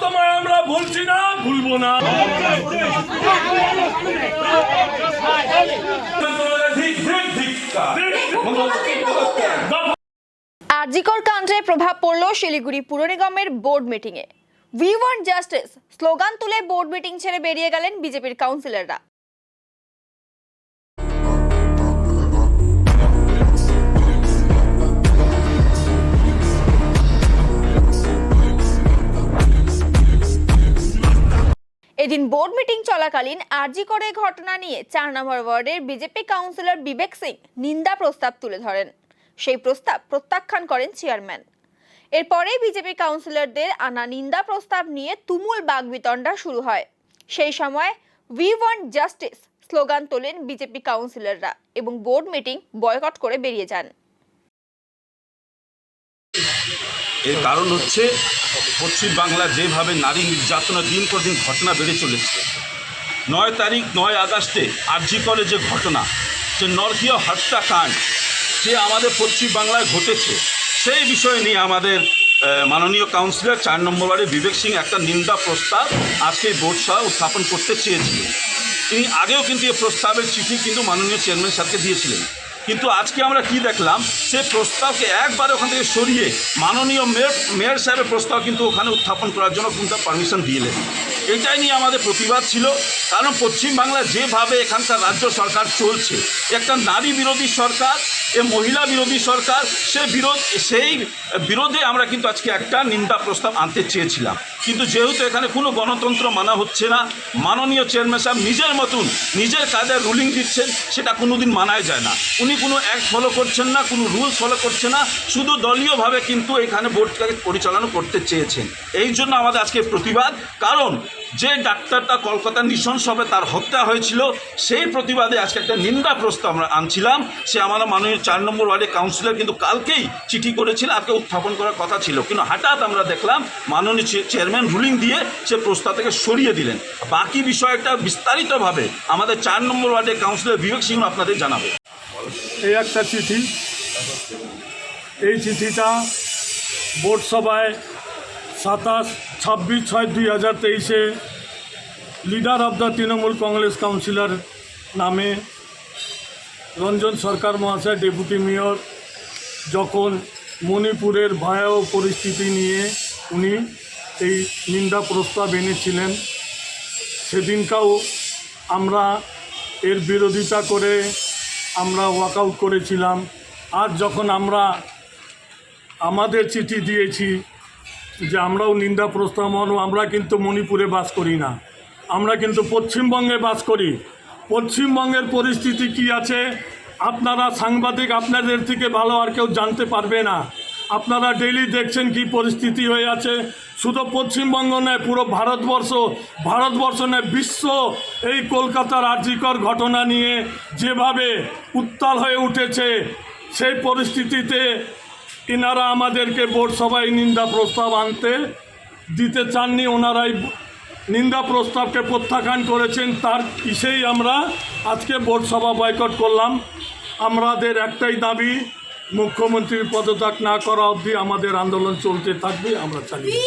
তোমায় আমরা ভুলছি না, ভুলবো না। আরজিকর কাণ্ডে প্রভাব পড়ল শিলিগুড়ি পুর নিগমের বোর্ড মিটিংয়ে। উই ওয়ান্ট জাস্টিস স্লোগান তুলে বোর্ড মিটিং ছেড়ে বেরিয়ে গেলেন বিজেপির কাউন্সিলররা। এদিন বোর্ড মিটিং চলাকালীন আরজিকরের ঘটনা নিয়ে 4 নম্বর ওয়ার্ডের বিজেপি কাউন্সিলর বিবেক সিং নিন্দা প্রস্তাব তুলে ধরেন। সেই প্রস্তাব প্রত্যাখ্যান করেন চেয়ারম্যান। এরপরে বিজেপি কাউন্সিলরদের আনা নিন্দা প্রস্তাব নিয়ে তুমুল বাকবিতণ্ডা শুরু হয়। সেই সময় উই ওয়ান্ট জাস্টিস স্লোগান তোলেন বিজেপি কাউন্সিলররা এবং বোর্ড মিটিং বয়কট করে বেরিয়ে যান। এর কারণ হচ্ছে পশ্চিম বাংলা যেভাবে নারী নির্যাতনের দিন পর দিন ঘটনা বেড়ে চলেছে। 9 আগস্টে আরজিকরে যে ঘটনা, যে নরকীয় হত্যাকাণ্ড যে আমাদের পশ্চিম বাংলায় ঘটেছে, সেই বিষয় নিয়ে আমাদের মাননীয় কাউন্সিলর 4 নম্বর ওয়ার্ডে বিবেক সিং একটা নিন্দা প্রস্তাব আজকে বোর্ড সহ উত্থাপন করতে চেয়েছিলেন। তিনি আগেও কিন্তু এই প্রস্তাবের চিঠি কিন্তু মাননীয় চেয়ারম্যান সাহেবকে দিয়েছিলেন, কিন্তু আজকে আমরা কি দেখলাম, সে প্রস্তাবকে একবার ওখান থেকে সরিয়ে মাননীয় মেয়র সাহেবের প্রস্তাব কিন্তু ওখানে উত্থাপন করার জন্য কিন্তু পারমিশন দিলেন। এটাই নিয়ে আমাদের প্রতিবাদ ছিল। কারণ পশ্চিমবাংলায় যেভাবে এখানকার রাজ্য সরকার চলছে, একটা নারী বিরোধী সরকার, মহিলা বিরোধী সরকার, সেই বিরোধে আমরা কিন্তু আজকে একটা নিন্দা প্রস্তাব আনতে চেয়েছিলাম। কিন্তু যেহেতু এখানে কোনো গণতন্ত্র মানা হচ্ছে না, মাননীয় চেয়ারম্যান সাহেব নিজের মতন নিজের কাজে রুলিং দিচ্ছেন, সেটা কোনোদিন মানাই যায় না। উনি কোনো অ্যাক্ট ফলো করছেন না, কোনো রুলস ফলো করছে না, শুধু দলীয়ভাবে কিন্তু এখানে বোর্ডটাকে পরিচালনা করতে চেয়েছেন। এই জন্য আমাদের আজকে প্রতিবাদ। কারণ যে ডাক্তারটা কলকাতার নৃশংসভাবে তার হত্যা হয়েছিল, সেই প্রতিবাদে আজকে একটা নিন্দা প্রস্তাব আমরা আনছিলাম। সে আমরা মাননীয় 4 নম্বর ওয়ার্ডের কাউন্সিলর কিন্তু কালকেই চিঠি করেছিল, আজকে উত্থাপন করার কথা ছিল, কিন্তু হঠাৎ আমরা দেখলাম মাননীয় চেয়ারম্যান রুলিং দিয়ে সে প্রস্তাব থেকে সরিয়ে দিলেন। বাকি বিষয়টা বিস্তারিতভাবে আমাদের 4 নম্বর ওয়ার্ডের কাউন্সিলর বিবেক সিং আপনাদের জানাবে। এই একটা চিঠি, এই চিঠিটা বোর্ড সভায় 26/6/2023 leader of the Trinamool Congress councillor নামে রঞ্জন সরকার মহাশয় ডেপুটি মেয়র যখন মণিপুরের ভয়াবহ পরিস্থিতি নিয়ে উনি এই নিন্দা প্রস্তাব এনেছিলেন, সেদিনকাও আমরা এর বিরোধিতা করে আমরা ওয়াকআউট করেছিলাম। আর যখন আমরা আমাদের চিঠি দিয়েছি যে আমরাও নিন্দা প্রস্তাব, আমরা কিন্তু মণিপুরে বাস করি না, আমরা কিন্তু পশ্চিমবঙ্গে বাস করি। পশ্চিমবঙ্গের পরিস্থিতি কি আছে আপনারা সাংবাদিক আপনাদের থেকে ভালো আর কেউ জানতে পারবে না। আপনারা ডেইলি দেখছেন কি পরিস্থিতি হয়ে আছে। শুধু পশ্চিমবঙ্গ নয়, পুরো ভারতবর্ষ নয়, বিশ্ব এই কলকাতার আরজিকর ঘটনা নিয়ে যেভাবে উত্তাল হয়ে উঠেছে, সেই পরিস্থিতিতে এনারা আমাদেরকে বোর্ড সভায় নিন্দা প্রস্তাব আনতে দিতে চাননি। ওনারাই নিন্দা প্রস্তাবকে প্রত্যাখ্যান করেছেন। তার ইসেই আমরা আজকে বোর্ড সভা বয়কট করলাম। আমাদের একটাই দাবি, মুখ্যমন্ত্রীর পদত্যাগ না করা অবধি আমাদের আন্দোলন চলতে থাকবে, আমরা চালিয়ে